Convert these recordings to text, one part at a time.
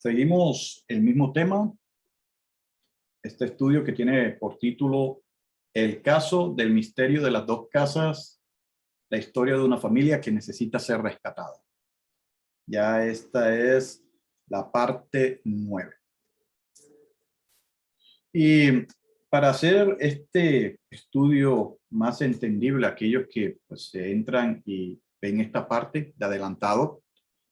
Seguimos el mismo tema. Este estudio que tiene por título El caso del misterio de las dos casas, la historia de una familia que necesita ser rescatada. Ya esta es la parte 9. Y para hacer este estudio más entendible, aquellos que pues, se entran y ven esta parte de adelantado,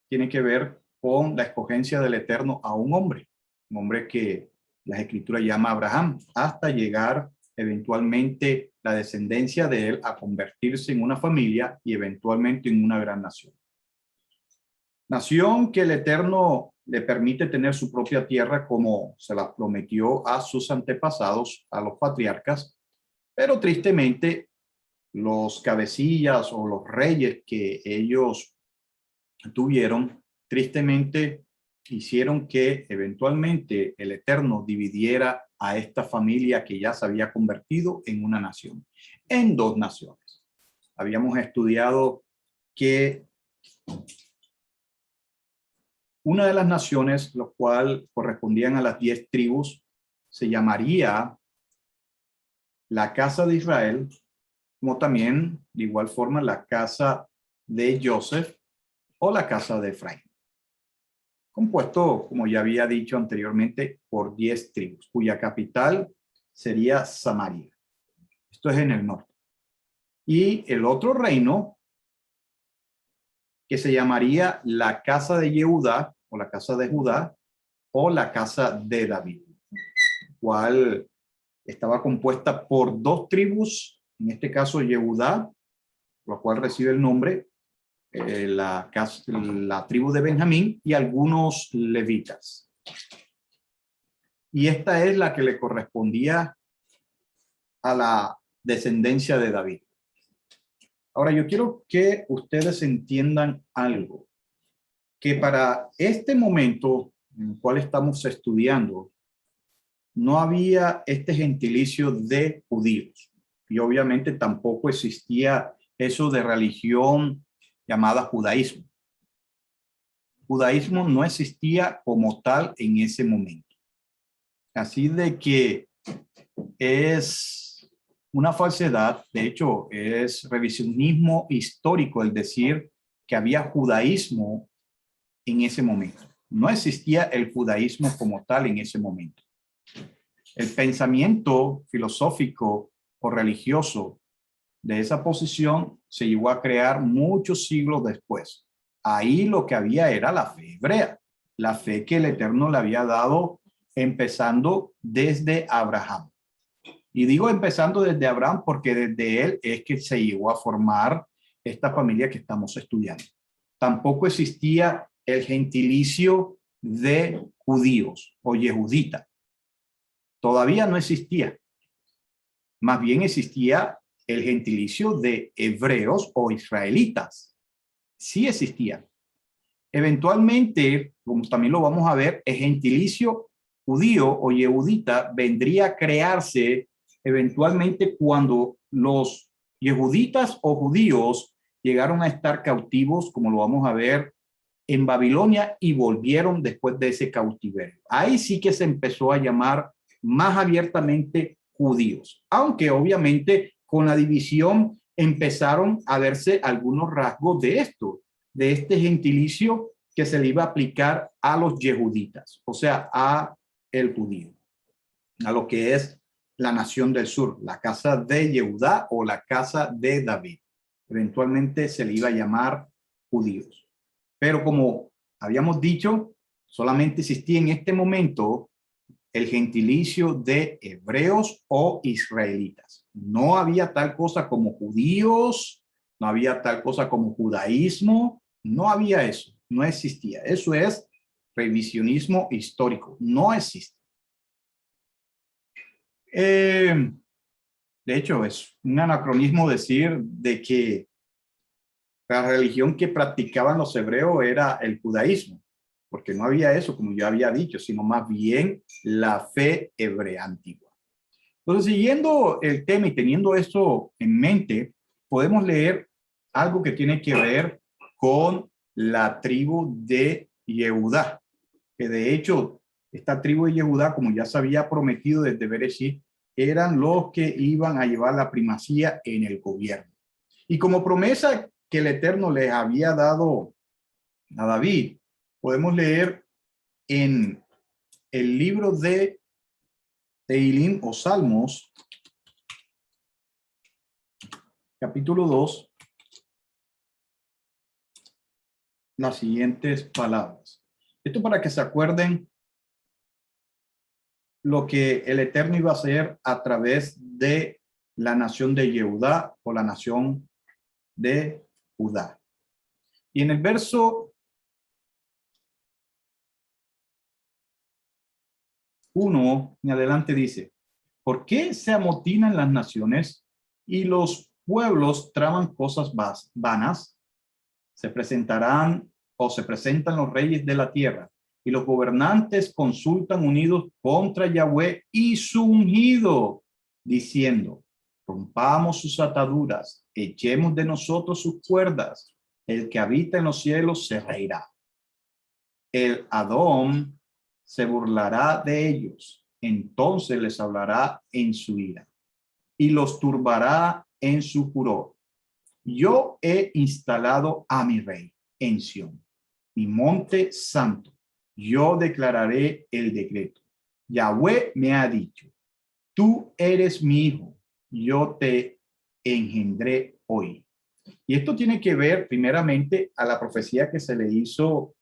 tiene que ver con la escogencia del Eterno a un hombre que las Escrituras llama Abraham, hasta llegar eventualmente la descendencia de él a convertirse en una familia y eventualmente en una gran nación. Nación que el Eterno le permite tener su propia tierra como se la prometió a sus antepasados, a los patriarcas, pero tristemente los cabecillas o los reyes que ellos tuvieron, tristemente hicieron que eventualmente el Eterno dividiera a esta familia que ya se había convertido en una nación, en dos naciones. Habíamos estudiado que una de las naciones, lo cual correspondían a las 10 tribus, se llamaría la casa de Israel, como también de igual forma la casa de Joseph o la casa de Efraín, compuesto, como ya había dicho anteriormente, por 10 tribus, cuya capital sería Samaria. Esto es en el norte. Y el otro reino, que se llamaría la casa de Yehudá, o la casa de Judá, o la casa de David, cual estaba compuesta por 2 tribus, en este caso Yehudá, lo cual recibe el nombre, la tribu de Benjamín y algunos levitas. Y esta es la que le correspondía a la descendencia de David. Ahora, yo quiero que ustedes entiendan algo, que para este momento en el cual estamos estudiando, no había este gentilicio de judíos. Y obviamente tampoco existía eso de religión llamada judaísmo. Judaísmo no existía como tal en ese momento. Así de que es una falsedad, de hecho es revisionismo histórico el decir que había judaísmo en ese momento. No existía el judaísmo como tal en ese momento. El pensamiento filosófico o religioso de esa posición se llegó a crear muchos siglos después. Ahí lo que había era la fe hebrea, la fe que el Eterno le había dado empezando desde Abraham. Y digo empezando desde Abraham porque desde él es que se llegó a formar esta familia que estamos estudiando. Tampoco existía el gentilicio de judíos o yehudita. Todavía no existía. Más bien existía el gentilicio de hebreos o israelitas. Sí existía. Eventualmente, como también lo vamos a ver, el gentilicio judío o yehudita vendría a crearse eventualmente cuando los yehuditas o judíos llegaron a estar cautivos, como lo vamos a ver, en Babilonia y volvieron después de ese cautiverio. Ahí sí que se empezó a llamar más abiertamente judíos, aunque obviamente con la división empezaron a verse algunos rasgos de esto, de este gentilicio que se le iba a aplicar a los yehuditas, o sea, a el judío, a lo que es la nación del sur, la casa de Yehudá o la casa de David. Eventualmente se le iba a llamar judíos. Pero como habíamos dicho, solamente existía en este momento el gentilicio de hebreos o israelitas. No había tal cosa como judíos, no había tal cosa como judaísmo, no había eso, no existía. Eso es revisionismo histórico, no existe. De hecho, es un anacronismo decir de que la religión que practicaban los hebreos era el judaísmo, porque no había eso, como yo había dicho, sino más bien la fe hebrea antigua. Entonces, siguiendo el tema y teniendo esto en mente, podemos leer algo que tiene que ver con la tribu de Yehudá. que de hecho esta tribu de Yehudá, como ya se había prometido desde Bereshit, eran los que iban a llevar la primacía en el gobierno. Y como promesa que el Eterno les había dado a David, podemos leer en el libro de Tehilim o Salmos, capítulo 2, las siguientes palabras. Esto para que se acuerden lo que el Eterno iba a hacer a través de la nación de Yehudá o la nación de Judá. Y en el verso 1 en adelante dice: ¿por qué se amotinan las naciones y los pueblos traman cosas vanas? Se presentarán o se presentan los reyes de la tierra y los gobernantes consultan unidos contra Yahweh y su ungido, diciendo: rompamos sus ataduras, echemos de nosotros sus cuerdas. El que habita en los cielos se reirá. El Adón se burlará de ellos, entonces les hablará en su ira y los turbará en su furor. Yo he instalado a mi rey en Sión, mi monte santo. Yo declararé el decreto. Yahweh me ha dicho: tú eres mi hijo, yo te engendré hoy. Y esto tiene que ver primeramente a la profecía que se le hizo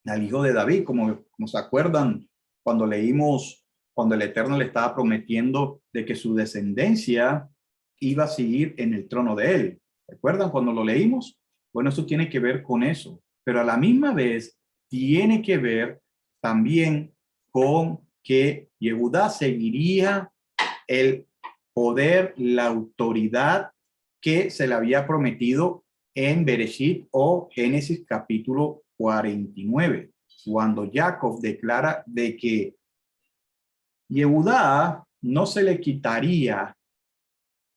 al hijo de David, como se acuerdan cuando leímos, cuando el Eterno le estaba prometiendo de que su descendencia iba a seguir en el trono de él. ¿Recuerdan cuando lo leímos? Bueno, eso tiene que ver con eso, pero a la misma vez tiene que ver también con que Yehudá seguiría el poder, la autoridad que se le había prometido en Bereshit o Génesis capítulo 49, cuando Jacob declara de que Yehudá no se le quitaría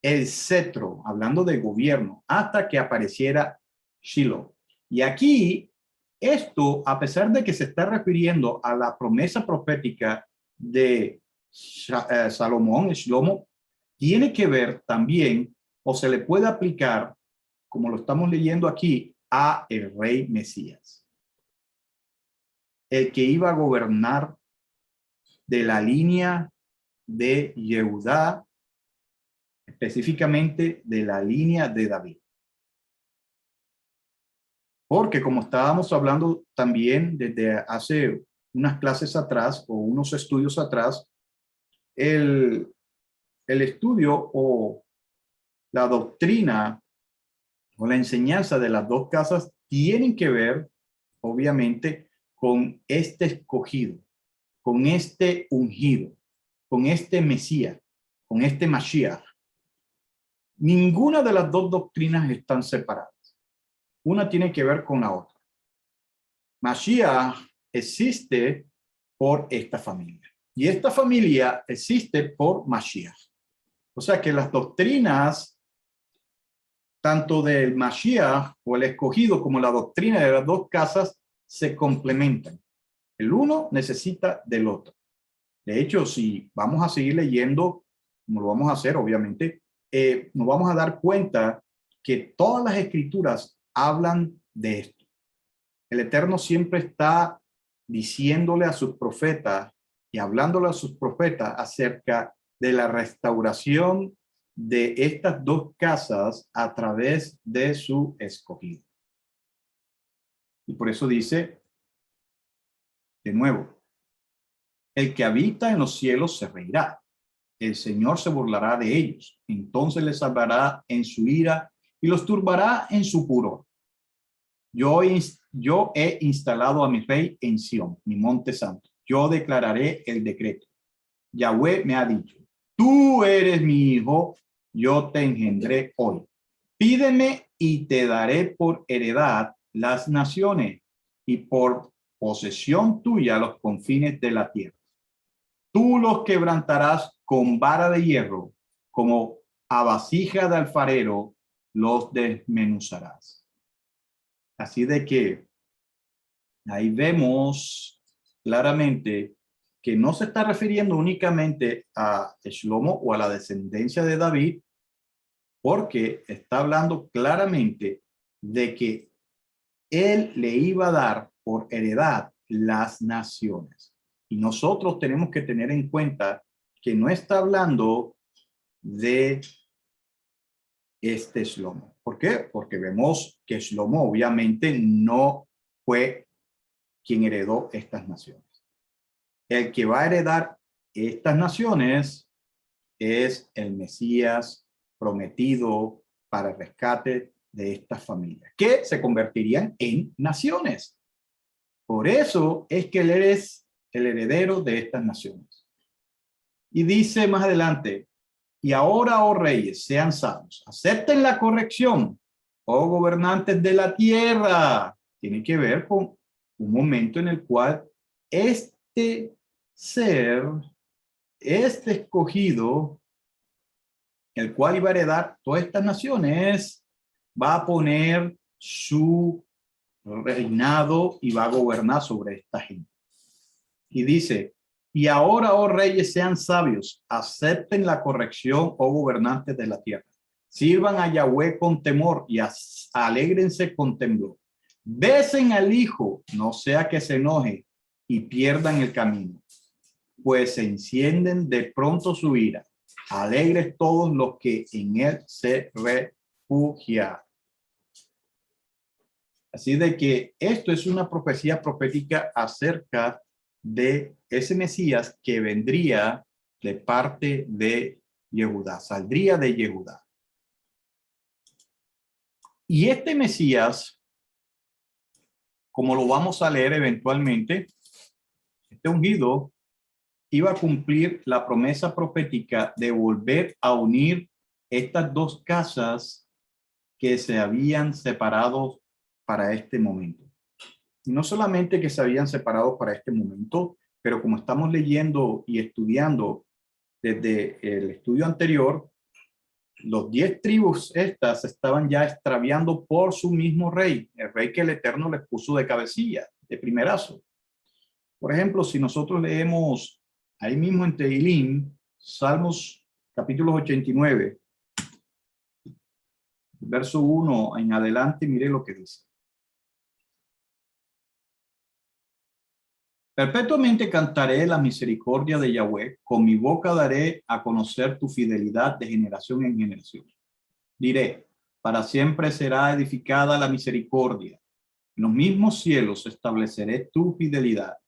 el cetro, hablando de gobierno, hasta que apareciera Shiloh. Y aquí, esto, a pesar de que se está refiriendo a la promesa profética de Salomón, Shlomo, tiene que ver también, o se le puede aplicar, como lo estamos leyendo aquí, a el rey Mesías, el que iba a gobernar de la línea de Yehudá, específicamente de la línea de David. Porque como estábamos hablando también desde hace unas clases atrás o unos estudios atrás, el estudio o la doctrina o la enseñanza de las dos casas tienen que ver, obviamente, con este escogido, con este ungido, con este Mesías, con este Mashiach. Ninguna de las dos doctrinas están separadas. Una tiene que ver con la otra. Mashiach existe por esta familia y esta familia existe por Mashiach. O sea que las doctrinas, tanto del Mashiach o el escogido como la doctrina de las dos casas, se complementan. El uno necesita del otro. De hecho, si vamos a seguir leyendo, como lo vamos a hacer, obviamente, nos vamos a dar cuenta que todas las escrituras hablan de esto. El Eterno siempre está diciéndole a sus profetas y hablándole a sus profetas acerca de la restauración de estas dos casas a través de su escogido. Y por eso dice, de nuevo, el que habita en los cielos se reirá. El Señor se burlará de ellos. Entonces les hablará en su ira y los turbará en su furor. Yo he instalado a mi rey en Sión, mi monte santo. Yo declararé el decreto. Yahweh me ha dicho: tú eres mi hijo, yo te engendré hoy. Pídeme y te daré por heredad las naciones y por posesión tuya los confines de la tierra. Tú los quebrantarás con vara de hierro, como a vasija de alfarero los desmenuzarás. Así de que ahí vemos claramente que no se está refiriendo únicamente a Shlomo o a la descendencia de David, porque está hablando claramente de que él le iba a dar por heredad las naciones. Y nosotros tenemos que tener en cuenta que no está hablando de este Shlomo. ¿Por qué? Porque vemos que Shlomo obviamente no fue quien heredó estas naciones. El que va a heredar estas naciones es el Mesías prometido para el rescate de estas familias, que se convertirían en naciones. Por eso es que él es el heredero de estas naciones. Y dice más adelante, y ahora, oh reyes, sean sabios, acepten la corrección, oh gobernantes de la tierra. Tiene que ver con un momento en el cual este ser, este escogido, el cual iba a heredar todas estas naciones, va a poner su reinado y va a gobernar sobre esta gente. Y dice, y ahora, oh reyes, sean sabios, acepten la corrección, oh gobernantes de la tierra. Sirvan a Yahweh con temor y alégrense con temblor. Besen al Hijo, no sea que se enoje y pierdan el camino, pues se encienden de pronto su ira. Alegres todos los que en él se refugian. Así de que esto es una profecía profética acerca de ese Mesías que vendría de parte de Yehudá, saldría de Yehudá. Y este Mesías, como lo vamos a leer eventualmente, este ungido iba a cumplir la promesa profética de volver a unir estas dos casas que se habían separado para este momento. Y no solamente que se habían separado para este momento, pero como estamos leyendo y estudiando desde el estudio anterior, los 10 tribus estas estaban ya extraviando por su mismo rey, el rey que el Eterno les puso de cabecilla, de primerazo. Por ejemplo, si nosotros leemos ahí mismo en Tehilim, Salmos capítulos 89, verso 1 en adelante, mire lo que dice. Perpetuamente cantaré la misericordia de Yahweh, con mi boca daré a conocer tu fidelidad de generación en generación. Diré, para siempre será edificada la misericordia. En los mismos cielos estableceré tu fidelidad.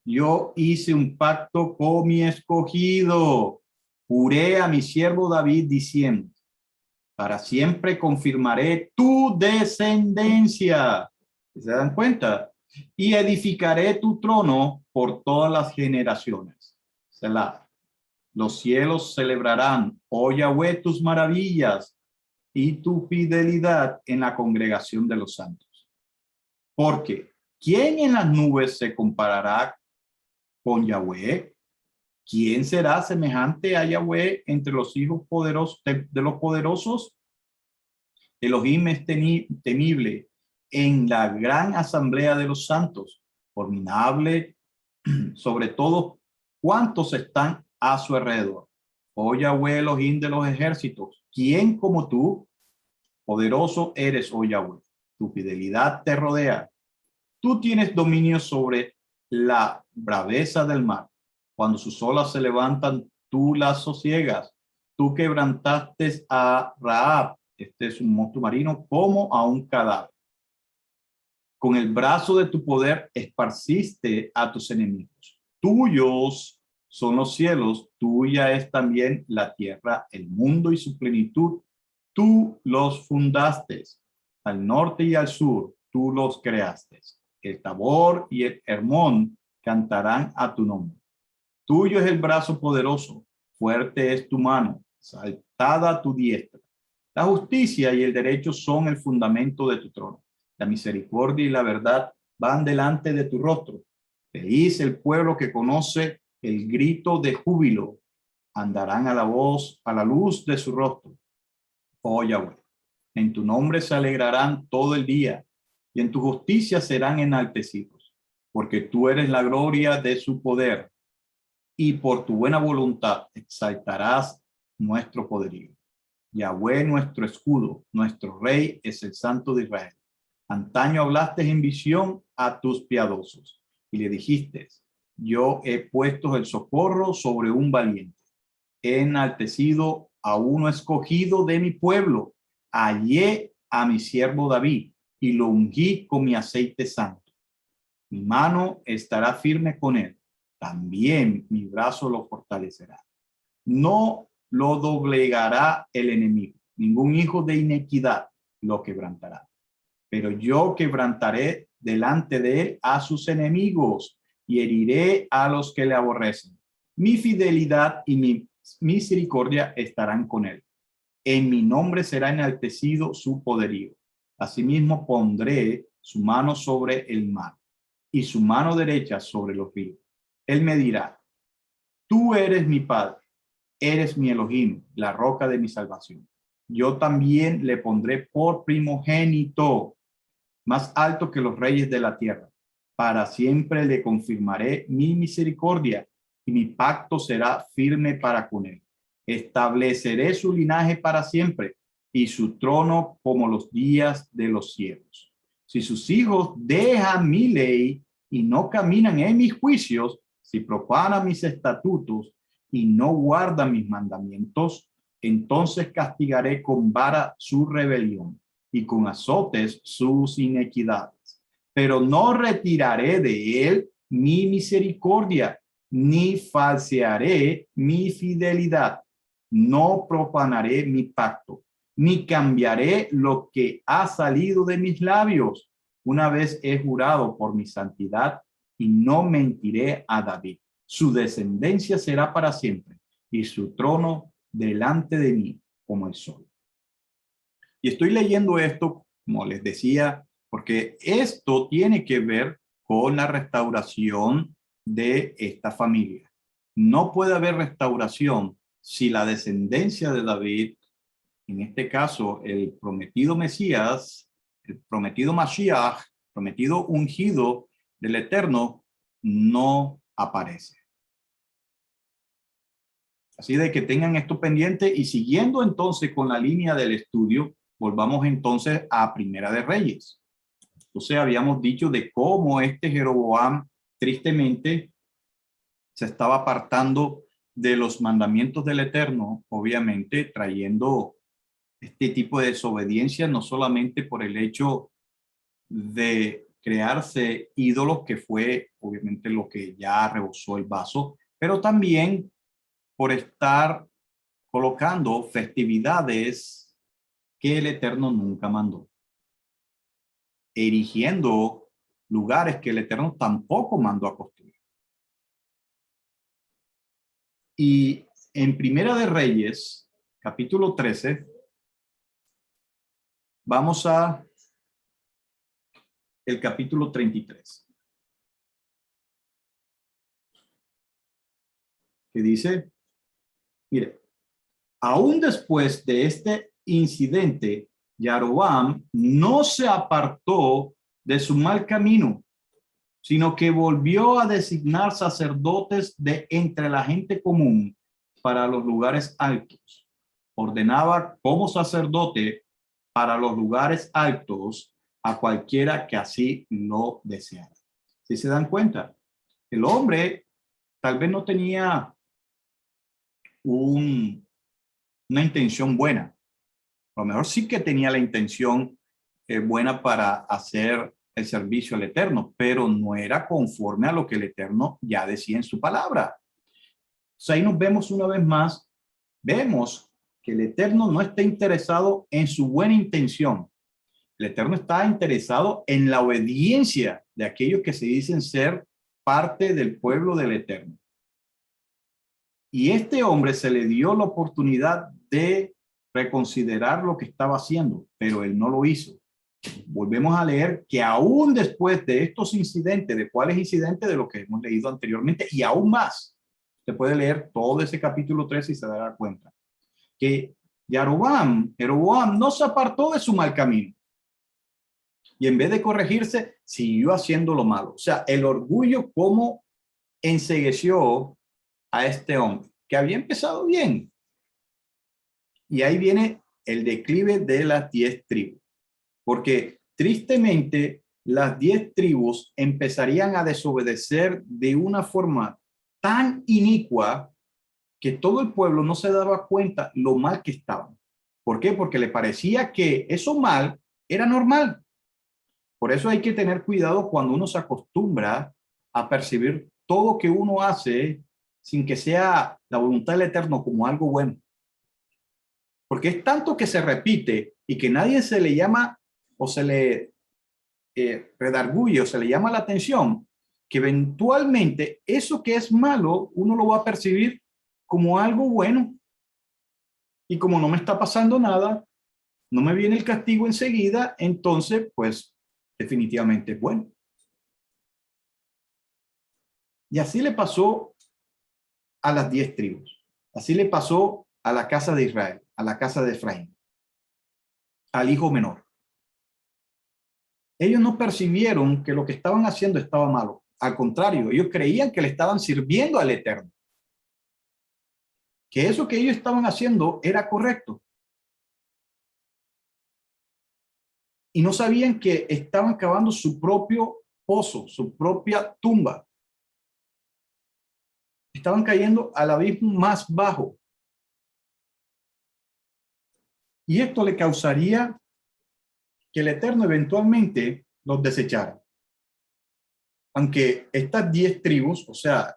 Yo hice un pacto con mi escogido. Juré a mi siervo David diciendo, para siempre confirmaré tu descendencia. ¿Se dan cuenta? Y edificaré tu trono por todas las generaciones. Selah. Los cielos celebrarán, oh Yahweh, tus maravillas y tu fidelidad en la congregación de los santos. Porque, ¿quién en las nubes se comparará con Yahweh? ¿Quién será semejante a Yahweh entre los hijos poderosos de los poderosos? Elohim es temible en la gran asamblea de los santos, formidable sobre todo cuantos están a su alrededor. Oh Yahweh, Elohim de los ejércitos, ¿quién como tú? Poderoso eres, oh Yahweh. Tu fidelidad te rodea. Tú tienes dominio sobre la braveza del mar. Cuando sus olas se levantan, tú las sosiegas. Tú quebrantaste a Rahab, este es un monstruo marino, como a un cadáver. Con el brazo de tu poder esparciste a tus enemigos. Tuyos son los cielos, tuya es también la tierra, el mundo y su plenitud. Tú los fundaste. Al norte y al sur, tú los creaste. El Tabor y el Hermón cantarán a tu nombre. Tuyo es el brazo poderoso, fuerte es tu mano, saltada tu diestra. La justicia y el derecho son el fundamento de tu trono. La misericordia y la verdad van delante de tu rostro. Feliz el pueblo que conoce el grito de júbilo. Andarán a la voz, a la luz de su rostro. Oh Yahweh, en tu nombre se alegrarán todo el día y en tu justicia serán enaltecidos. porque tú eres la gloria de su poder, y por tu buena voluntad exaltarás nuestro poderío. Yahweh, nuestro escudo, nuestro rey, es el Santo de Israel. Antaño hablaste en visión a tus piadosos y le dijiste: yo he puesto el socorro sobre un valiente. He enaltecido a uno escogido de mi pueblo. Hallé a mi siervo David y lo ungí con mi aceite santo. Mi mano estará firme con él. También mi brazo lo fortalecerá. No lo doblegará el enemigo. Ningún hijo de inequidad lo quebrantará. Pero yo quebrantaré delante de él a sus enemigos y heriré a los que le aborrecen. Mi fidelidad y mi misericordia estarán con él. En mi nombre será enaltecido su poderío. Asimismo pondré su mano sobre el mar y su mano derecha sobre los ríos. Él me dirá: tú eres mi Padre, eres mi Elohim, la roca de mi salvación. Yo también le pondré por primogénito, más alto que los reyes de la tierra. Para siempre le confirmaré mi misericordia y mi pacto será firme para con él. Estableceré su linaje para siempre y su trono como los días de los cielos. Si sus hijos dejan mi ley y no caminan en mis juicios, si profanan mis estatutos y no guardan mis mandamientos, entonces castigaré con vara su rebelión y con azotes sus inequidades. Pero no retiraré de él mi misericordia, ni falsearé mi fidelidad. No profanaré mi pacto, ni cambiaré lo que ha salido de mis labios. Una vez he jurado por mi santidad y no mentiré a David. Su descendencia será para siempre y su trono delante de mí como el sol. Y estoy leyendo esto, como les decía, porque esto tiene que ver con la restauración de esta familia. No puede haber restauración si la descendencia de David, en este caso el prometido Mesías, el prometido Mashiach, prometido ungido del Eterno, no aparece. Así de que tengan esto pendiente, y siguiendo entonces con la línea del estudio, volvamos entonces a Primera de Reyes. Entonces habíamos dicho de cómo este Jeroboam tristemente se estaba apartando de los mandamientos del Eterno, obviamente trayendo este tipo de desobediencia, no solamente por el hecho de crearse ídolos, que fue obviamente lo que ya rebosó el vaso, pero también por estar colocando festividades que el Eterno nunca mandó, erigiendo lugares que el Eterno tampoco mandó a construir. Y en Primera de Reyes, capítulo 13, vamos a el capítulo 33, que dice, mire, aún después de este incidente, Yaroboam no se apartó de su mal camino, sino que volvió a designar sacerdotes de entre la gente común para los lugares altos. Ordenaba como sacerdote para los lugares altos a cualquiera que así lo deseara. ¿Sí se dan cuenta? El hombre tal vez no tenía una intención buena. A lo mejor sí que tenía la intención buena para hacer el servicio al Eterno, pero no era conforme a lo que el Eterno ya decía en su palabra. Entonces ahí nos vemos una vez más, vemos que el Eterno no está interesado en su buena intención. El Eterno está interesado en la obediencia de aquellos que se dicen ser parte del pueblo del Eterno. Y este hombre se le dio la oportunidad de reconsiderar lo que estaba haciendo, pero él no lo hizo. Volvemos a leer que aún después de estos incidentes, ¿de cuáles incidentes? De lo que hemos leído anteriormente, y aún más, se puede leer todo ese capítulo 13 y se dará cuenta que Jeroboam no se apartó de su mal camino. Y en vez de corregirse, siguió haciendo lo malo. O sea, el orgullo como encegueció a este hombre, que había empezado bien. Y ahí viene el declive de las 10 tribus. Porque tristemente, las 10 tribus empezarían a desobedecer de una forma tan inicua que todo el pueblo no se daba cuenta lo mal que estaban. ¿Por qué? Porque le parecía que eso mal era normal. Por eso hay que tener cuidado cuando uno se acostumbra a percibir todo que uno hace sin que sea la voluntad del Eterno como algo bueno. Porque es tanto que se repite y que nadie se le llama o se le redarguye o se le llama la atención, que eventualmente eso que es malo uno lo va a percibir como algo bueno. Y como no me está pasando nada, no me viene el castigo enseguida, entonces pues definitivamente es bueno. Y así le pasó a las 10 tribus. Así le pasó a la casa de Israel, a la casa de Efraín, al hijo menor. Ellos no percibieron que lo que estaban haciendo estaba malo. Al contrario, ellos creían que le estaban sirviendo al Eterno. Que eso que ellos estaban haciendo era correcto. Y no sabían que estaban cavando su propio pozo, su propia tumba. Estaban cayendo al abismo más bajo. Y esto le causaría que el Eterno eventualmente los desechara. Aunque estas 10 tribus, o sea,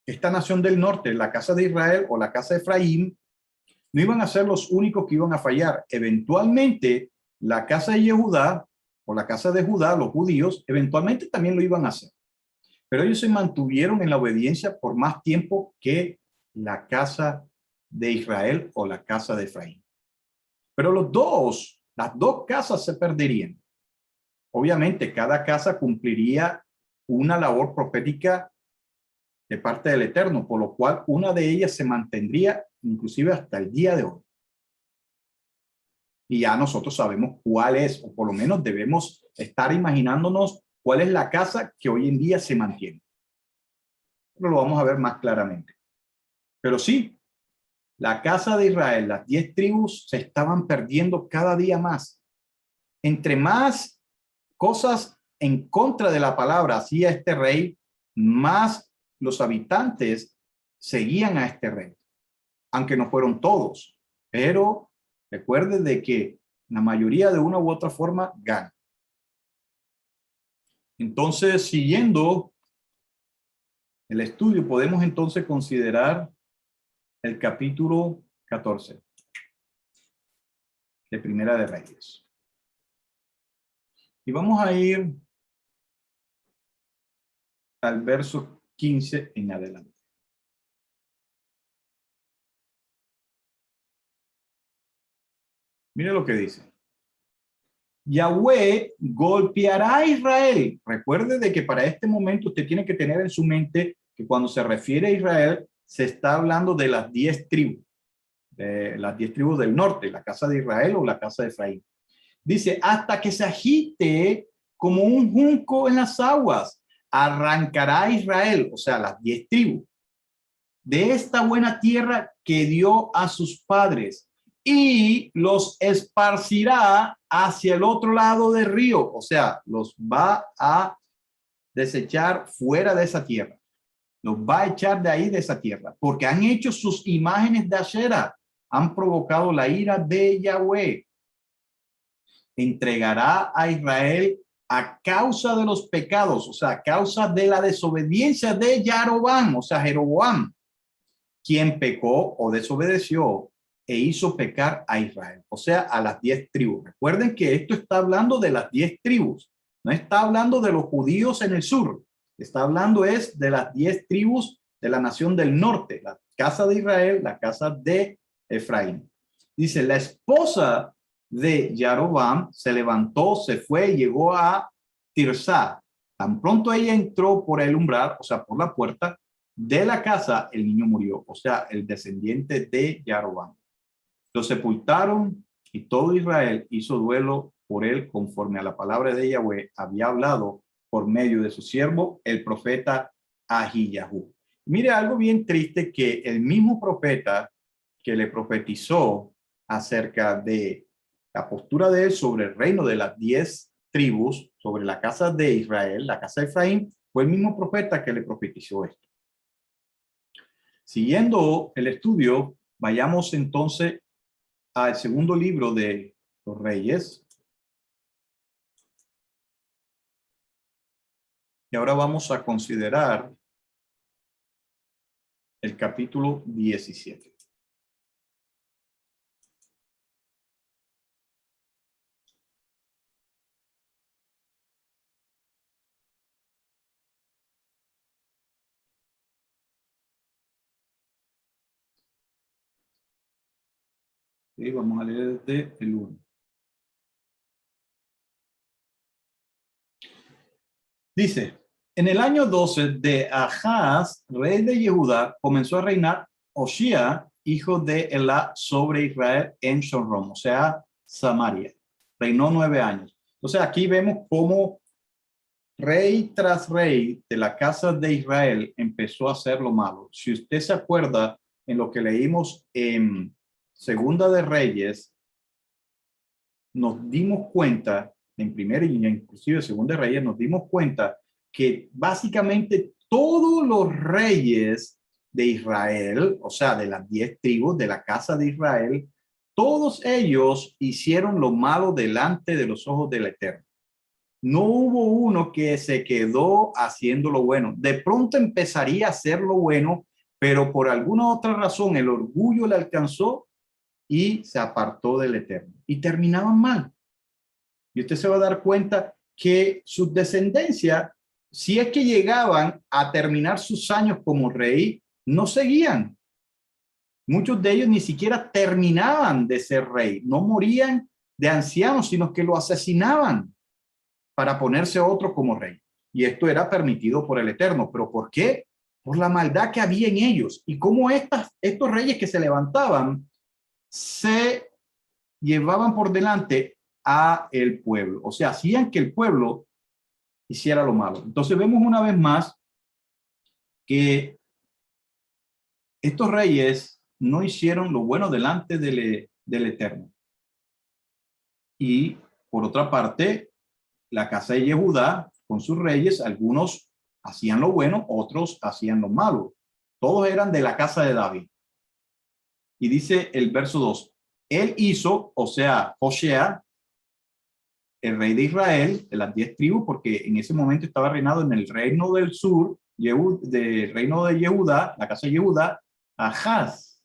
esta nación del norte, la casa de Israel o la casa de Efraín, no iban a ser los únicos que iban a fallar. Eventualmente, la casa de Yehudá o la casa de Judá, los judíos, eventualmente también lo iban a hacer. Pero ellos se mantuvieron en la obediencia por más tiempo que la casa de Israel o la casa de Efraín. Pero las dos casas se perderían. Obviamente, cada casa cumpliría una labor profética de parte del Eterno, por lo cual una de ellas se mantendría inclusive hasta el día de hoy. Y ya nosotros sabemos cuál es, o por lo menos debemos estar imaginándonos cuál es la casa que hoy en día se mantiene. Pero lo vamos a ver más claramente. Pero sí, la casa de Israel, las 10 tribus se estaban perdiendo cada día más. Entre más cosas en contra de la palabra hacía este rey, más los habitantes seguían a este rey, aunque no fueron todos, pero recuerden de que la mayoría de una u otra forma gana. Entonces, siguiendo el estudio, podemos entonces considerar el capítulo 14 de Primera de Reyes. Y vamos a ir al verso 15 en adelante. Mire lo que dice. Yahweh golpeará a Israel. Recuerde de que para este momento usted tiene que tener en su mente que cuando se refiere a Israel, se está hablando de las 10 tribus, de las 10 tribus del norte, la casa de Israel o la casa de Efraín. Dice, hasta que se agite como un junco en las aguas, arrancará a Israel, o sea, las 10 tribus, de esta buena tierra que dio a sus padres y los esparcirá hacia el otro lado del río, o sea, los va a desechar fuera de esa tierra, los va a echar de ahí de esa tierra, porque han hecho sus imágenes de Ashera, han provocado la ira de Yahweh. Entregará a Israel a causa de los pecados, o sea, a causa de la desobediencia de Jeroboam, o sea, Jeroboam, quien pecó o desobedeció e hizo pecar a Israel, o sea, a las 10 tribus. Recuerden que esto está hablando de las 10 tribus, no está hablando de los judíos en el sur, está hablando es de las 10 tribus de la nación del norte, la casa de Israel, la casa de Efraín. Dice, la esposa de Jeroboam se levantó, se fue, llegó a Tirsá. Tan pronto ella entró por el umbral, o sea, por la puerta de la casa, el niño murió, o sea, el descendiente de Jeroboam. Lo sepultaron y todo Israel hizo duelo por él conforme a la palabra de Yahweh había hablado por medio de su siervo, el profeta Ahiyahú. Mire algo bien triste, que el mismo profeta que le profetizó acerca de la postura de él sobre el reino de las 10 tribus, sobre la casa de Israel, la casa de Efraín, fue el mismo profeta que le profetizó esto. Siguiendo el estudio, vayamos entonces al segundo libro de los Reyes. Y ahora vamos a considerar el capítulo 17. Y vamos a leer desde el 1. Dice, en el año 12 de Ahaz, rey de Judá, comenzó a reinar Oshía, hijo de Elá, sobre Israel en Shomron, o sea, Samaria. Reinó 9 años. Entonces aquí vemos cómo rey tras rey de la casa de Israel empezó a hacer lo malo. Si usted se acuerda en lo que leímos en Segunda de Reyes, nos dimos cuenta, en primera y inclusive Segunda de Reyes, nos dimos cuenta que básicamente todos los reyes de Israel, o sea, de las 10 tribus de la casa de Israel, todos ellos hicieron lo malo delante de los ojos del Eterno. No hubo uno que se quedó haciendo lo bueno. De pronto empezaría a hacer lo bueno, pero por alguna otra razón el orgullo le alcanzó y se apartó del Eterno. Y terminaban mal. Y usted se va a dar cuenta que sus descendencia, si es que llegaban a terminar sus años como rey, no seguían. Muchos de ellos ni siquiera terminaban de ser rey. No morían de ancianos, sino que lo asesinaban para ponerse otro como rey. Y esto era permitido por el Eterno. ¿Pero por qué? Por la maldad que había en ellos. Y cómo estos reyes que se levantaban se llevaban por delante a el pueblo. O sea, hacían que el pueblo hiciera lo malo. Entonces vemos una vez más que estos reyes no hicieron lo bueno delante del Eterno. Y por otra parte, la casa de Judá con sus reyes, algunos hacían lo bueno, otros hacían lo malo. Todos eran de la casa de David. Y dice el verso 2, él hizo, o sea, Josea, el rey de Israel, de las 10 tribus, porque en ese momento estaba reinado en el reino del sur, del reino de Judá, la casa de Judá, Ahaz.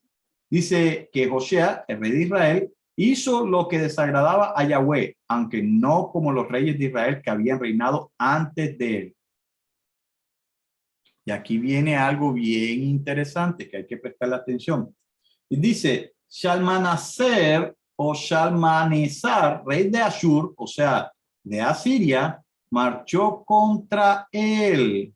Dice que Josea, el rey de Israel, hizo lo que desagradaba a Yahweh, aunque no como los reyes de Israel que habían reinado antes de él. Y aquí viene algo bien interesante que hay que prestarle atención. Y dice, Shalmaneser o Shalmaneser, rey de Ashur, o sea, de Asiria, marchó contra él.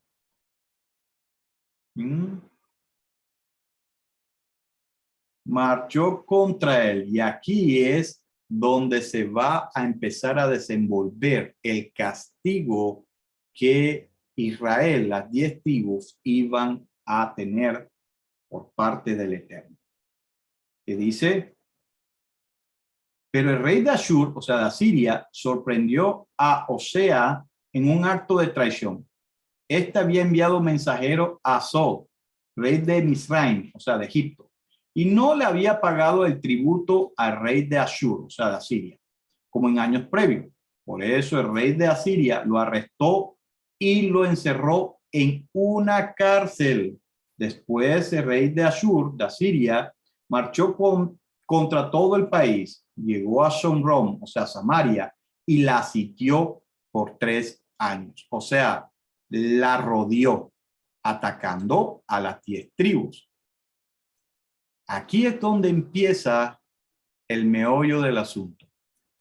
Marchó contra él. Y aquí es donde se va a empezar a desenvolver el castigo que Israel, las 10 tribus, iban a tener por parte del Eterno. Que dice, pero el rey de Ashur, o sea, de Asiria, sorprendió a Osea en un acto de traición. Este había enviado mensajero a So, rey de Misraim, o sea, de Egipto, y no le había pagado el tributo al rey de Ashur, o sea, de Asiria, como en años previos. Por eso el rey de Asiria lo arrestó y lo encerró en una cárcel. Después el rey de Ashur, de Asiria, marchó contra todo el país, llegó a Shomron, o sea, Samaria, y la sitió por 3 años. O sea, la rodeó, atacando a las 10 tribus. Aquí es donde empieza el meollo del asunto.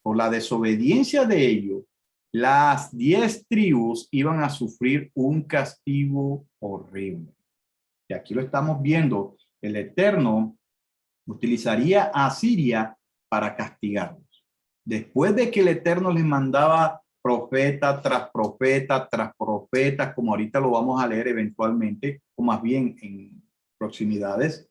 Por la desobediencia de ellos, las 10 tribus iban a sufrir un castigo horrible. Y aquí lo estamos viendo. El Eterno utilizaría a Asiria para castigarlos. Después de que el Eterno les mandaba profeta tras profeta tras profeta, como ahorita lo vamos a leer eventualmente, o más bien en proximidades,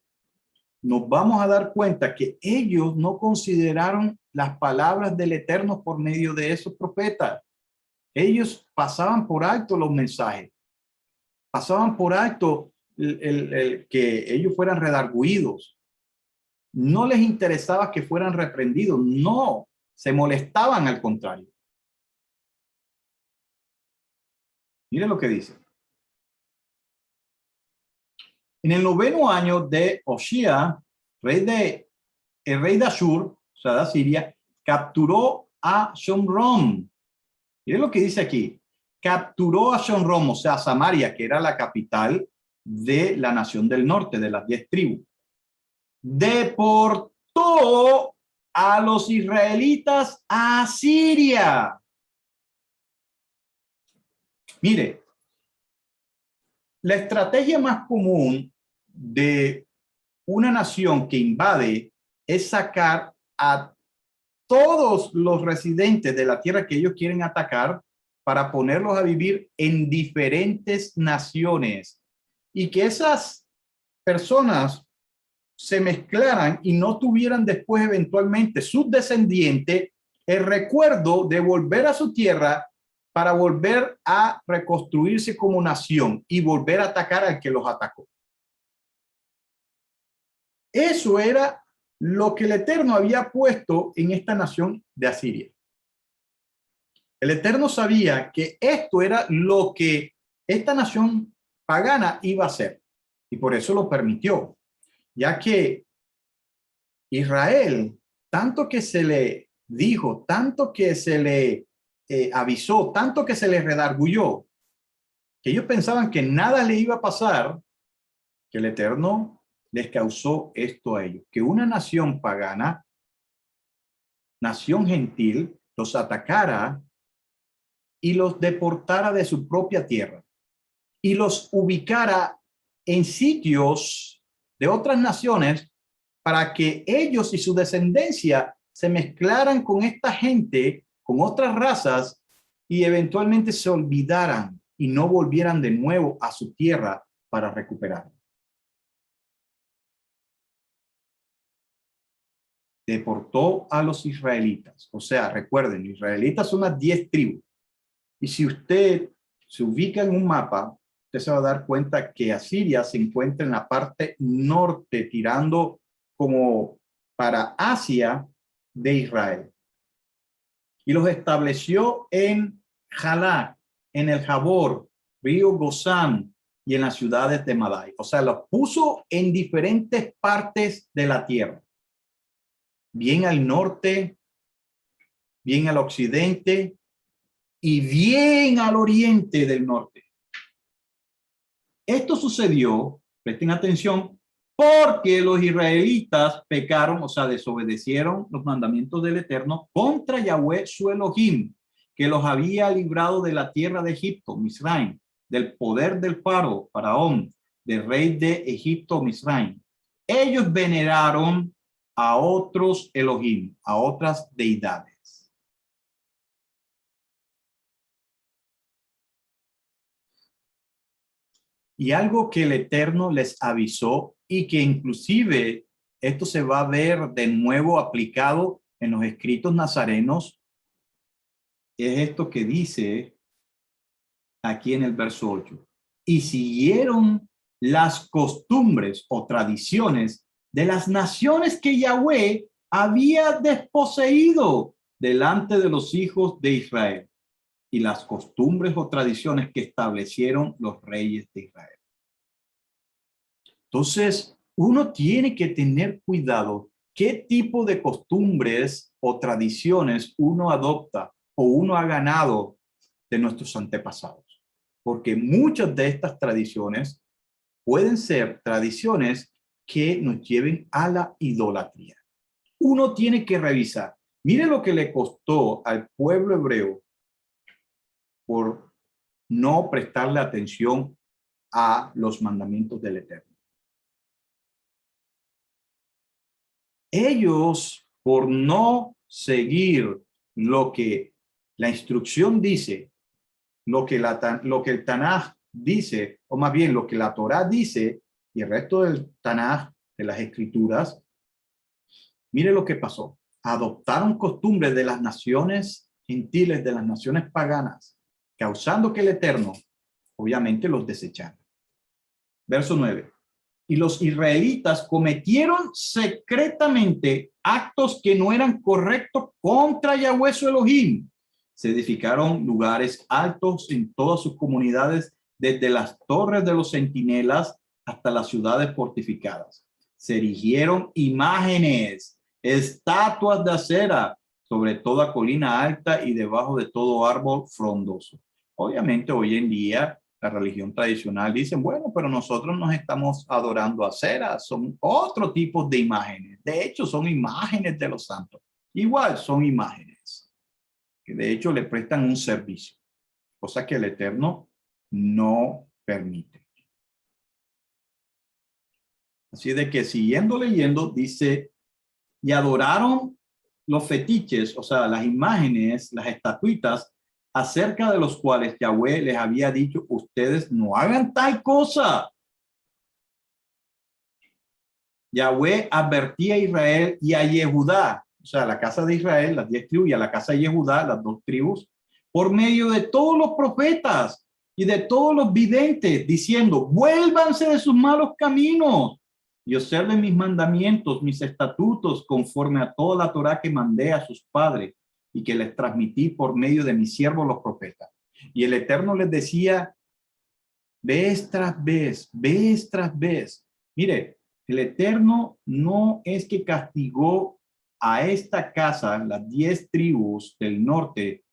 nos vamos a dar cuenta que ellos no consideraron las palabras del Eterno por medio de esos profetas. Ellos pasaban por alto los mensajes, pasaban por alto el que ellos fueran redarguidos. No les interesaba que fueran reprendidos, no, se molestaban al contrario. Miren lo que dice. En el 9º año de Oshía, el rey de Ashur, o sea, de Asiria, capturó a Shomron. Miren lo que dice aquí. Capturó a Shomron, o sea, Samaria, que era la capital de la nación del norte, de las 10 tribus. Deportó a los israelitas a Siria. Mire, la estrategia más común de una nación que invade es sacar a todos los residentes de la tierra que ellos quieren atacar para ponerlos a vivir en diferentes naciones y que esas personas se mezclaran y no tuvieran después eventualmente sus descendientes el recuerdo de volver a su tierra para volver a reconstruirse como nación y volver a atacar al que los atacó. Eso era lo que el Eterno había puesto en esta nación de Asiria. El Eterno sabía que esto era lo que esta nación pagana iba a hacer y por eso lo permitió, ya que Israel, tanto que se le dijo, tanto que se le avisó, tanto que se le redarguyó, que ellos pensaban que nada le iba a pasar, que el Eterno les causó esto a ellos, que una nación pagana, nación gentil, los atacara y los deportara de su propia tierra y los ubicara en sitios de otras naciones para que ellos y su descendencia se mezclaran con esta gente, con otras razas y eventualmente se olvidaran y no volvieran de nuevo a su tierra para recuperar. Deportó a los israelitas. O sea, recuerden, los israelitas son las 10 tribus. Y si usted se ubica en un mapa, usted se va a dar cuenta que Asiria se encuentra en la parte norte, tirando como para Asia de Israel. Y los estableció en Jalá, en el Jabor, río Gozán y en las ciudades de Madai. O sea, los puso en diferentes partes de la tierra. Bien al norte, bien al occidente y bien al oriente del norte. Esto sucedió, presten atención, porque los israelitas pecaron, o sea, desobedecieron los mandamientos del Eterno contra Yahweh su Elohim, que los había librado de la tierra de Egipto, Misraim, del poder del faraón, del rey de Egipto, Misraim. Ellos veneraron a otros Elohim, a otras deidades. Y algo que el Eterno les avisó y que inclusive esto se va a ver de nuevo aplicado en los escritos nazarenos, es esto que dice aquí en el verso 8. Y siguieron las costumbres o tradiciones de las naciones que Yahweh había desposeído delante de los hijos de Israel y las costumbres o tradiciones que establecieron los reyes de Israel. Entonces, uno tiene que tener cuidado qué tipo de costumbres o tradiciones uno adopta o uno ha ganado de nuestros antepasados. Porque muchas de estas tradiciones pueden ser tradiciones que nos lleven a la idolatría. Uno tiene que revisar. Mire lo que le costó al pueblo hebreo por no prestarle atención a los mandamientos del Eterno. Ellos, por no seguir lo que la instrucción dice, lo que el Tanaj dice, o más bien lo que la Torá dice y el resto del Tanaj, de las escrituras, mire lo que pasó. Adoptaron costumbres de las naciones gentiles, de las naciones paganas, causando que el Eterno, obviamente, los desechara. Verso 9. Y los israelitas cometieron secretamente actos que no eran correctos contra Yahweh su Elohim. Se edificaron lugares altos en todas sus comunidades, desde las torres de los centinelas hasta las ciudades fortificadas. Se erigieron imágenes, estatuas de acera sobre toda colina alta y debajo de todo árbol frondoso. Obviamente hoy en día la religión tradicional dicen, bueno, pero nosotros nos estamos adorando a cera, son otro tipo de imágenes. De hecho, son imágenes de los santos. Igual son imágenes que de hecho le prestan un servicio, cosa que el Eterno no permite. Así de que siguiendo leyendo, dice, y adoraron los fetiches, o sea, las imágenes, las estatuitas, acerca de los cuales Yahweh les había dicho, ustedes no hagan tal cosa. Yahweh advertía a Israel y a Yehudá, o sea, la casa de Israel, las 10 tribus, y a la casa de Yehudá, las 2 tribus, por medio de todos los profetas y de todos los videntes, diciendo, vuélvanse de sus malos caminos y observen mis mandamientos, mis estatutos, conforme a toda la Torá que mandé a sus padres y que les transmití por medio de mis siervos los profetas. Y el Eterno les decía, vez tras vez, vez tras vez. Mire, el Eterno no es que castigó a esta casa, las 10 tribus del norte,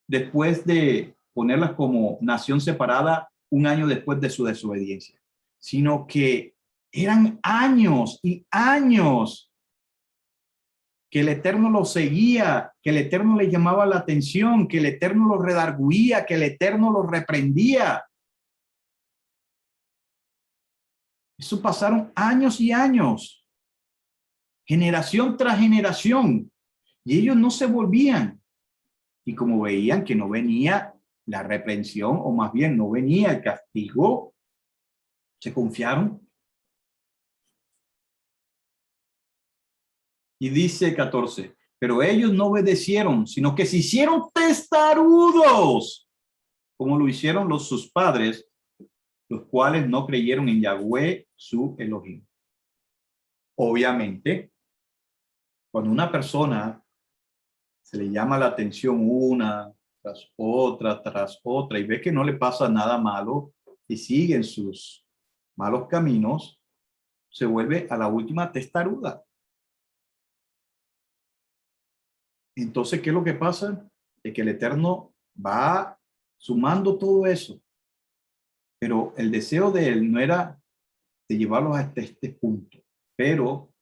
después de ponerlas como nación separada un año después de su desobediencia, sino que eran años y años que el Eterno los seguía, que el Eterno les llamaba la atención, que el Eterno los redarguía, que el Eterno los reprendía. Eso pasaron años y años, generación tras generación, y ellos no se volvían. Y como veían que no venía la reprensión, o más bien no venía el castigo, se confiaron. Y dice 14, pero ellos no obedecieron, sino que se hicieron testarudos, como lo hicieron sus padres, los cuales no creyeron en Yahweh, su Elohim. Obviamente, cuando una persona se le llama la atención una tras otra, y ve que no le pasa nada malo y sigue en sus malos caminos, se vuelve a la última testaruda. Entonces, ¿qué es lo que pasa? Es que el Eterno va sumando todo eso. Pero el deseo de él no era de llevarlos hasta este punto. Pero,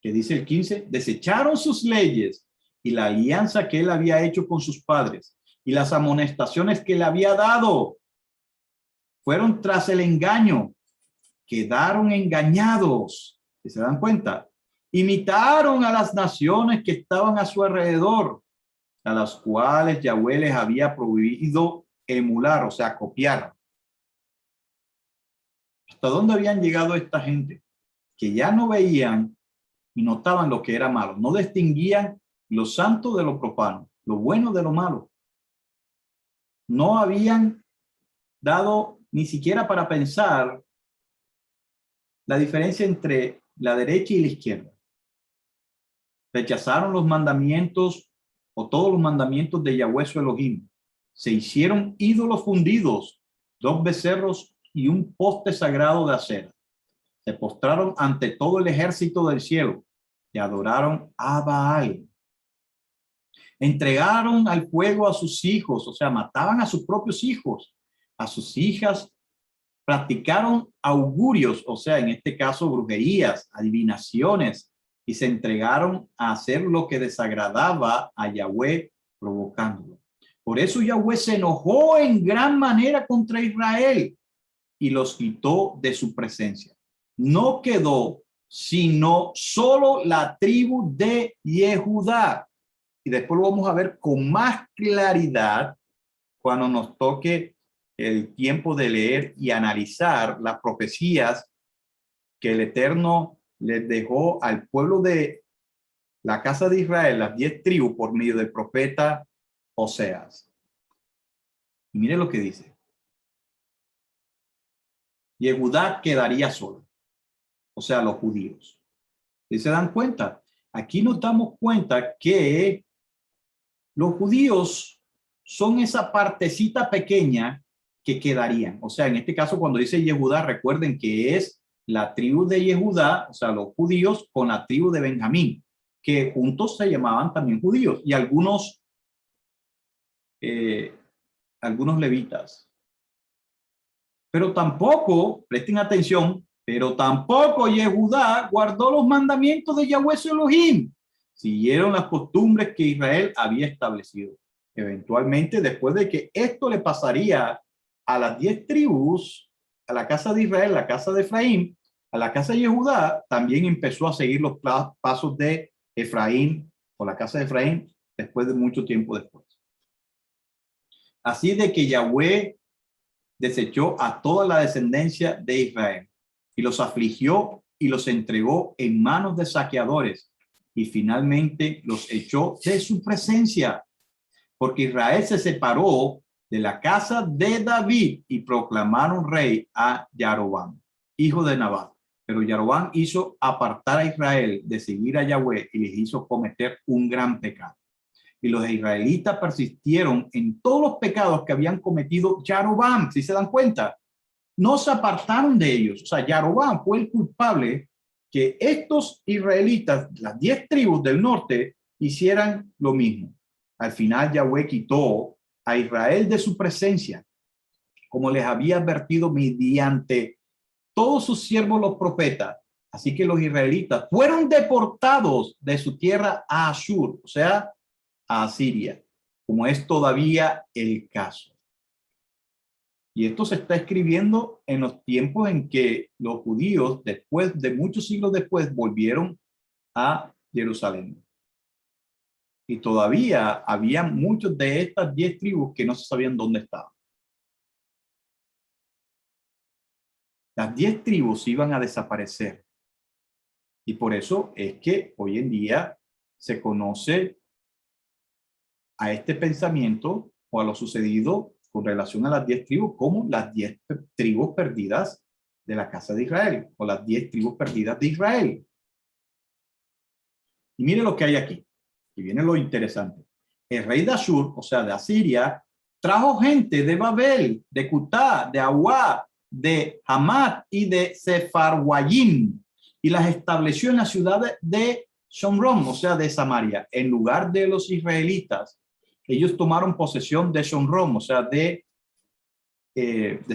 que dice el 15, desecharon sus leyes y la alianza que él había hecho con sus padres y las amonestaciones que le había dado. Fueron tras el engaño, quedaron engañados. ¿Se dan cuenta? Imitaron a las naciones que estaban a su alrededor, a las cuales Yahweh les había prohibido emular, o sea, copiar. ¿Hasta dónde habían llegado esta gente? Que ya no veían y notaban lo que era malo. No distinguían lo santo de lo profano, lo bueno de lo malo. No habían dado ni siquiera para pensar la diferencia entre la derecha y la izquierda. Rechazaron los mandamientos o todos los mandamientos de Yahweh su Elohim. Se hicieron ídolos fundidos, 2 becerros y un poste sagrado de acera. Se postraron ante todo el ejército del cielo y adoraron a Baal. Entregaron al fuego a sus hijos, o sea, mataban a sus propios hijos, a sus hijas. Practicaron augurios, o sea, en este caso brujerías, adivinaciones, y se entregaron a hacer lo que desagradaba a Yahweh, provocándolo. Por eso Yahweh se enojó en gran manera contra Israel y los quitó de su presencia. No quedó sino solo la tribu de Yehudá. Y después lo vamos a ver con más claridad cuando nos toque el tiempo de leer y analizar las profecías que el Eterno les dejó al pueblo de la casa de Israel, las 10 tribus, por medio del profeta Oseas. Y mire lo que dice. Yehudá quedaría solo, o sea, los judíos. ¿Y se dan cuenta? Aquí nos damos cuenta que los judíos son esa partecita pequeña que quedarían. O sea, en este caso, cuando dice Yehudá, recuerden que es la tribu de Yehudá, o sea, los judíos con la tribu de Benjamín, que juntos se llamaban también judíos, y algunos levitas. Pero tampoco, presten atención, pero tampoco Yehudá guardó los mandamientos de Yahweh su Elohim. Siguieron las costumbres que Israel había establecido. Eventualmente, después de que esto le pasaría a las 10 tribus, a la casa de Israel, la casa de Efraín, a la casa de Yehudá, también empezó a seguir los pasos de Efraín o la casa de Efraín después de mucho tiempo después. Así de que Yahweh desechó a toda la descendencia de Israel y los afligió y los entregó en manos de saqueadores y finalmente los echó de su presencia, porque Israel se separó de la casa de David y proclamaron rey a Jeroboam, hijo de Nabat. Pero Jeroboam hizo apartar a Israel de seguir a Yahweh y les hizo cometer un gran pecado. Y los israelitas persistieron en todos los pecados que habían cometido Jeroboam, si se dan cuenta. No se apartaron de ellos. O sea, Jeroboam fue el culpable que estos israelitas, las 10 tribus del norte, hicieran lo mismo. Al final Yahweh quitó a Israel de su presencia, como les había advertido mediante todos sus siervos los profetas. Así que los israelitas fueron deportados de su tierra a Ashur, o sea, a Asiria, como es todavía el caso. Y esto se está escribiendo en los tiempos en que los judíos, después de muchos siglos después, volvieron a Jerusalén. Y todavía había muchos de estas 10 tribus que no se sabían dónde estaban. Las 10 tribus iban a desaparecer. Y por eso es que hoy en día se conoce a este pensamiento o a lo sucedido con relación a las 10 tribus como las 10 tribus perdidas de la casa de Israel o las 10 tribus perdidas de Israel. Y mire lo que hay aquí. Y viene lo interesante. El rey de Ashur, o sea, de Asiria, trajo gente de Babel, de Cutá, de Awa, de Hamat y de Sefarwayim y las estableció en la ciudad de Shomron, o sea, de Samaria, en lugar de los israelitas. Ellos tomaron posesión de Shomron, o sea, de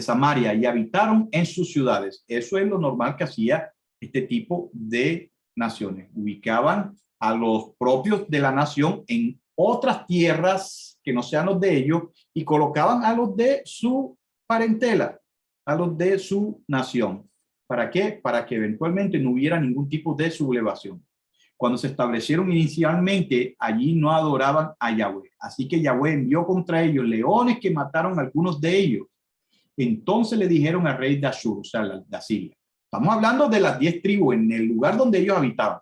Samaria, y habitaron en sus ciudades. Eso es lo normal que hacía este tipo de naciones. Ubicaban a los propios de la nación en otras tierras que no sean los de ellos y colocaban a los de su parentela, a los de su nación. ¿Para qué? Para que eventualmente no hubiera ningún tipo de sublevación. Cuando se establecieron inicialmente, allí no adoraban a Yahweh. Así que Yahweh envió contra ellos leones que mataron a algunos de ellos. Entonces le dijeron al rey de Ashur, o sea, de Asiria. Estamos hablando de las 10 tribus en el lugar donde ellos habitaban.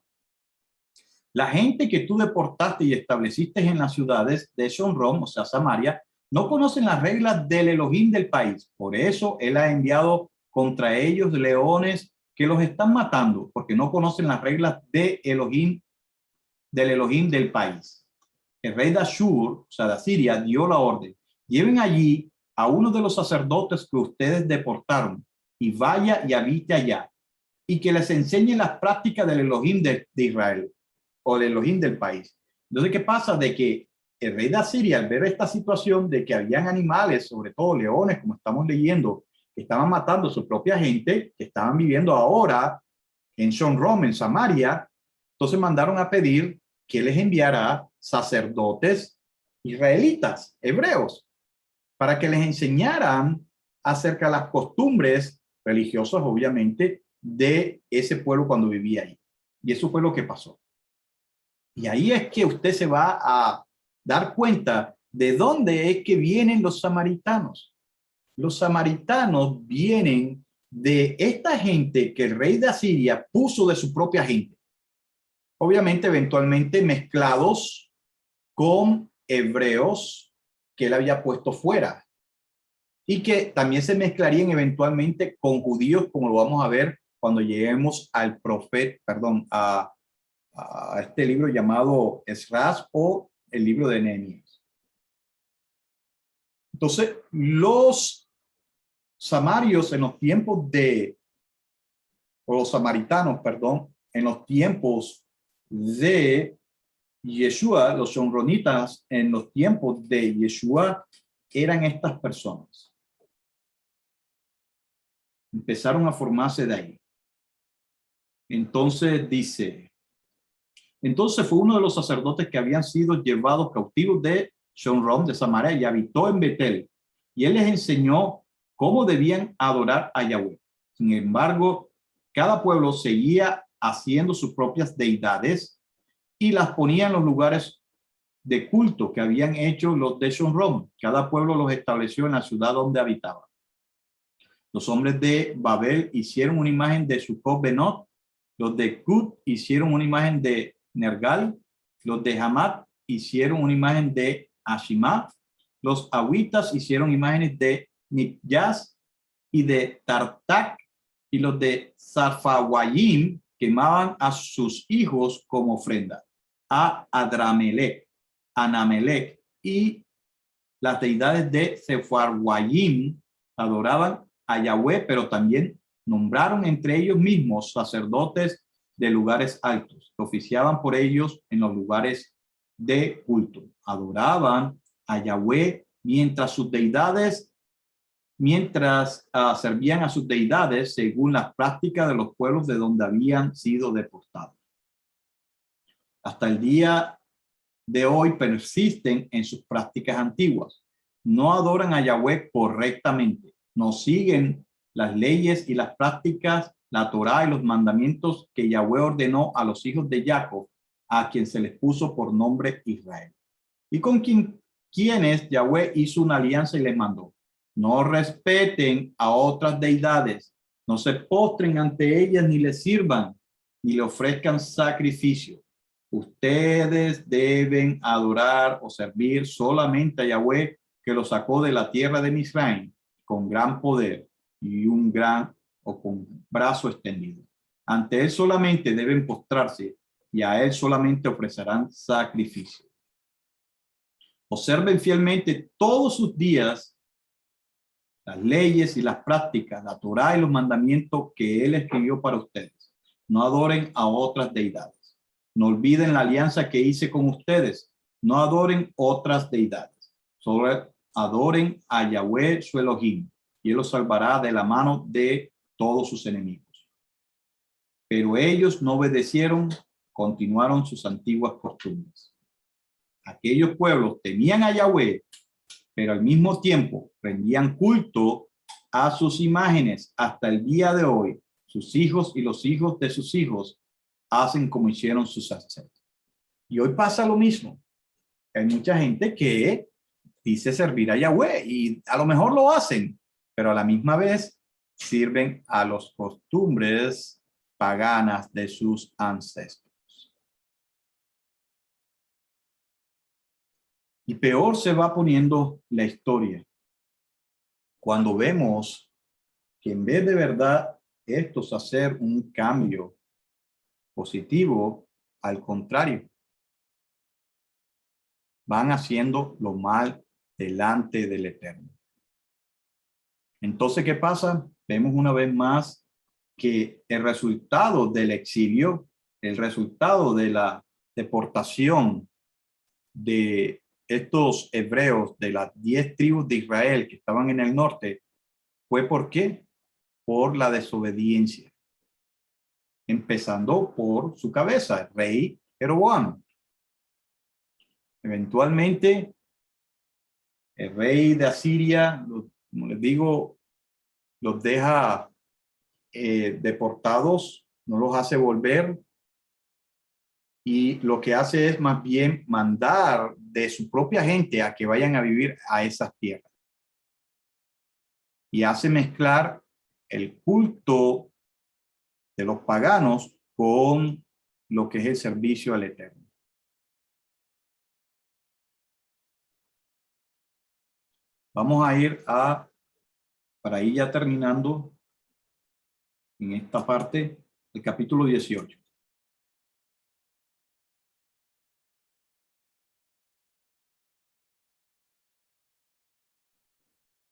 La gente que tú deportaste y estableciste en las ciudades de Shomron, o sea, Samaria, no conocen las reglas del Elohim del país. Por eso él ha enviado contra ellos leones que los están matando, porque no conocen las reglas de Elohim, del Elohim del país. El rey de Ashur, o sea, de Asiria, dio la orden: lleven allí a uno de los sacerdotes que ustedes deportaron y vaya y habite allá, y que les enseñe las prácticas del Elohim de Israel o del Elohim del país. Entonces, ¿qué pasa? De que el rey de Asiria, al ver esta situación de que habían animales, sobre todo leones, como estamos leyendo, que estaban matando a su propia gente, que estaban viviendo ahora en Shomron, en Samaria, entonces mandaron a pedir que les enviara sacerdotes israelitas, hebreos, para que les enseñaran acerca de las costumbres religiosas, obviamente, de ese pueblo cuando vivía ahí. Y eso fue lo que pasó. Y ahí es que usted se va a dar cuenta de dónde es que vienen los samaritanos. Los samaritanos vienen de esta gente que el rey de Asiria puso de su propia gente. Obviamente, eventualmente mezclados con hebreos que él había puesto fuera y que también se mezclarían eventualmente con judíos, como lo vamos a ver cuando lleguemos al profeta, perdón, a este libro llamado Esdras o el libro de Nehemías. Entonces, los samarios en los tiempos o los samaritanos, perdón, en los tiempos de Yeshua, los shomronitas en los tiempos de Yeshua eran estas personas. Empezaron a formarse de ahí. Entonces dice, entonces fue uno de los sacerdotes que habían sido llevados cautivos de Shomron, de Samaria, y habitó en Betel. Y él les enseñó cómo debían adorar a Yahweh. Sin embargo, cada pueblo seguía haciendo sus propias deidades y las ponía en los lugares de culto que habían hecho los de Shomron. Cada pueblo los estableció en la ciudad donde habitaba. Los hombres de Babel hicieron una imagen de Sucot Benot. Los de Cud hicieron una imagen de Nergal. Los de Hamat hicieron una imagen de Ashima. Los awitas hicieron imágenes de Mikyas y de Tartak. Y los de Sarfawayim quemaban a sus hijos como ofrenda a Adramelech, Anamelech, y las deidades de Sepharwayim adoraban a Yahweh, pero también nombraron entre ellos mismos sacerdotes de lugares altos, que oficiaban por ellos en los lugares de culto. Adoraban a Yahweh mientras servían a sus deidades según las prácticas de los pueblos de donde habían sido deportados. Hasta el día de hoy persisten en sus prácticas antiguas. No adoran a Yahweh correctamente. No siguen las leyes y las prácticas, la Torá y los mandamientos que Yahweh ordenó a los hijos de Jacob, a quien se les puso por nombre Israel. Y con quienes Yahweh hizo una alianza y les mandó: no respeten a otras deidades, no se postren ante ellas ni les sirvan, ni le ofrezcan sacrificio. Ustedes deben adorar o servir solamente a Yahweh, que los sacó de la tierra de Misraim con gran poder y con brazo extendido. Ante él solamente deben postrarse y a él solamente ofrecerán sacrificio. Observen fielmente todos sus días las leyes y las prácticas, la Torá y los mandamientos que él escribió para ustedes. No adoren a otras deidades. No olviden la alianza que hice con ustedes. No adoren otras deidades. Solo adoren a Yahweh su Elohim, y él los salvará de la mano de todos sus enemigos. Pero ellos no obedecieron, continuaron sus antiguas costumbres. Aquellos pueblos temían a Yahweh, pero al mismo tiempo rendían culto a sus imágenes. Hasta el día de hoy, sus hijos y los hijos de sus hijos hacen como hicieron sus ancestros. Y hoy pasa lo mismo. Hay mucha gente que dice servir a Yahweh y a lo mejor lo hacen, pero a la misma vez sirven a las costumbres paganas de sus ancestros. Y peor se va poniendo la historia cuando vemos que en vez de verdad estos hacer un cambio positivo, al contrario, van haciendo lo mal delante del Eterno. Entonces, ¿qué pasa? Vemos una vez más que el resultado del exilio, el resultado de la deportación de estos hebreos de las 10 tribus de Israel que estaban en el norte, ¿fue por qué? Por la desobediencia. Empezando por su cabeza, el rey Jeroboam. Eventualmente, el rey de Asiria, como les digo, los deja deportados, no los hace volver, y lo que hace es más bien mandar de su propia gente a que vayan a vivir a esas tierras. Y hace mezclar el culto de los paganos con lo que es el servicio al Eterno. Vamos a ir para ir ya terminando en esta parte, el capítulo 18.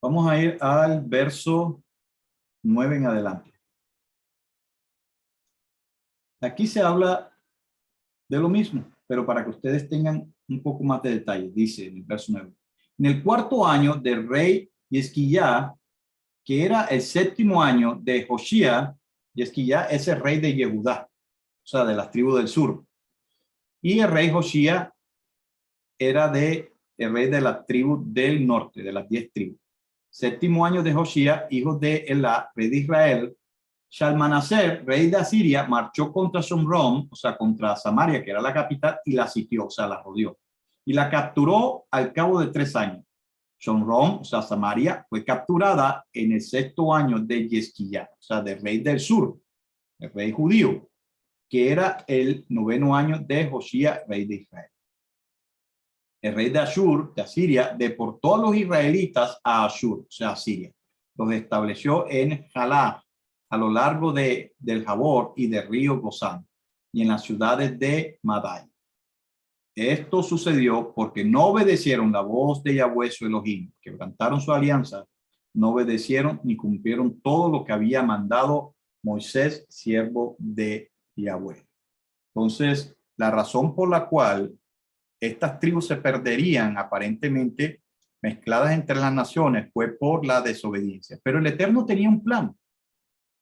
Vamos a ir al verso 9 en adelante. Aquí se habla de lo mismo, pero para que ustedes tengan un poco más de detalle. Dice en el verso 9. En el cuarto año del rey Yesquiyá, que era el séptimo año de Joshía, Yesquiyá es el rey de Yehudá, o sea, de las tribus del sur. Y el rey Joshía era el rey de la tribu del norte, de las 10 tribus. Séptimo año de Joshía, hijo de Elá, rey de Israel. Shalmaneser, rey de Asiria, marchó contra Shomrón, o sea, contra Samaria, que era la capital, y la sitió, o sea, la rodeó. Y la capturó al cabo de 3 años. Shomrón, o sea, Samaria, fue capturada en el sexto año de Yesquiyá, o sea, del rey del sur, el rey judío, que era el noveno año de Joshía, rey de Israel. El rey de Ashur, de Asiria, deportó a los israelitas a Ashur, o sea, a Siria. Los estableció en Jalá, a lo largo del Jabor y del río Gozán, y en las ciudades de Madai. Esto sucedió porque no obedecieron la voz de Yahweh su Elohim, quebrantaron su alianza, no obedecieron ni cumplieron todo lo que había mandado Moisés, siervo de Yahweh. Entonces, la razón por la cual estas tribus se perderían aparentemente mezcladas entre las naciones fue por la desobediencia. Pero el Eterno tenía un plan.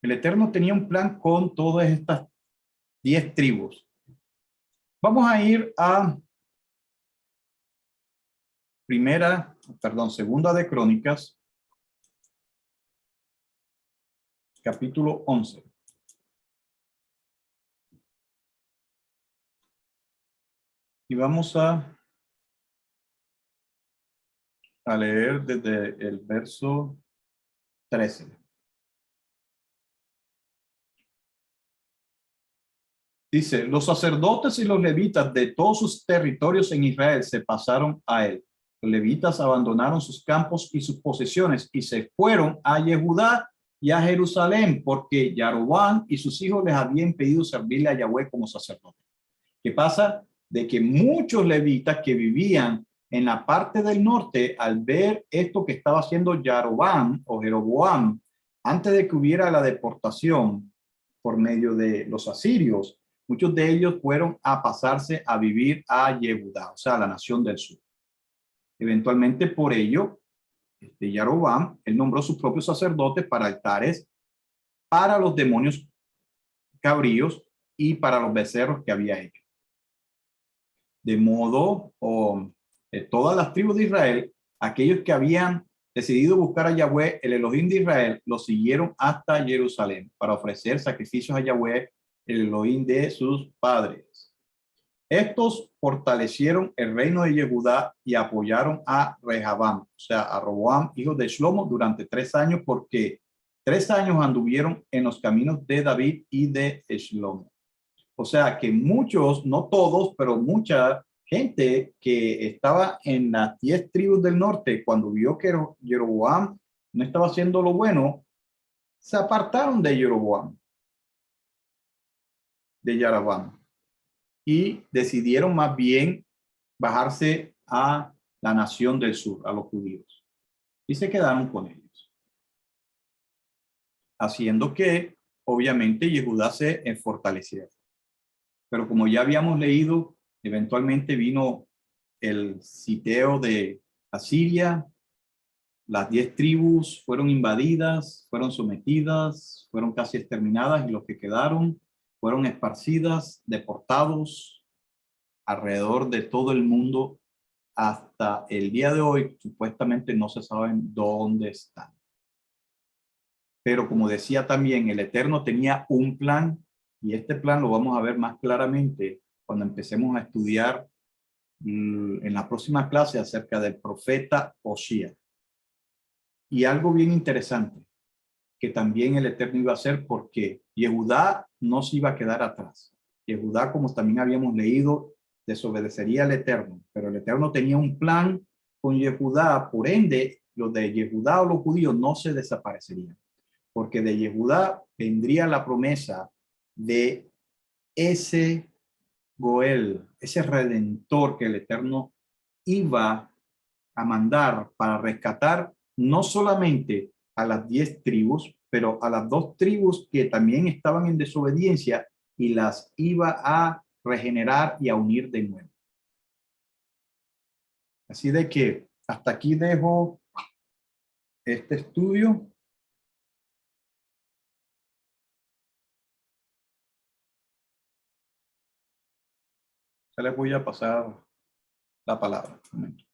El Eterno tenía un plan con todas estas 10 tribus. Vamos a ir a segunda de Crónicas, capítulo 11. Y vamos a leer desde el verso 13. Dice, los sacerdotes y los levitas de todos sus territorios en Israel se pasaron a él. Los levitas abandonaron sus campos y sus posesiones y se fueron a Yehudá y a Jerusalén porque Yaroboam y sus hijos les habían pedido servirle a Yahweh como sacerdote. ¿Qué pasa? De que muchos levitas que vivían en la parte del norte, al ver esto que estaba haciendo Yaroboam o Jeroboam, antes de que hubiera la deportación por medio de los asirios, muchos de ellos fueron a pasarse a vivir a Yehudá, o sea, la nación del sur. Eventualmente por ello, Yaroboam, él nombró sus propios sacerdotes para altares, para los demonios cabríos y para los becerros que había hecho. De modo, todas las tribus de Israel, aquellos que habían decidido buscar a Yahweh, el Elohim de Israel, lo siguieron hasta Jerusalén para ofrecer sacrificios a Yahweh, el Elohim de sus padres. Estos fortalecieron el reino de Yehudá y apoyaron a Rehabam, o sea, a Roboam, hijo de Shlomo, durante 3 años, porque 3 años anduvieron en los caminos de David y de Shlomo. O sea que muchos, no todos, pero mucha gente que estaba en las 10 tribus del norte, cuando vio que Jeroboam no estaba haciendo lo bueno, se apartaron de Jeroboam, de Yarabam, y decidieron más bien bajarse a la nación del sur, a los judíos, y se quedaron con ellos, haciendo que obviamente Yehudá se fortaleciera. Pero como ya habíamos leído, eventualmente vino el sitio de Asiria, las 10 tribus fueron invadidas, fueron sometidas, fueron casi exterminadas y los que quedaron fueron esparcidas, deportados alrededor de todo el mundo. Hasta el día de hoy, supuestamente no se saben dónde están. Pero como decía también, el Eterno tenía un plan, y este plan lo vamos a ver más claramente cuando empecemos a estudiar en la próxima clase acerca del profeta Osías. Y algo bien interesante que también el Eterno iba a hacer, porque Yehudá no se iba a quedar atrás. Yehudá, como también habíamos leído, desobedecería al Eterno, pero el Eterno tenía un plan con Yehudá, por ende, los de Yehudá o los judíos no se desaparecerían, porque de Yehudá vendría la promesa de ese Goel, ese redentor que el Eterno iba a mandar para rescatar no solamente a las 10 tribus, pero a las 2 tribus que también estaban en desobediencia, y las iba a regenerar y a unir de nuevo. Así de que hasta aquí dejo este estudio. Ya les voy a pasar la palabra. Un momento.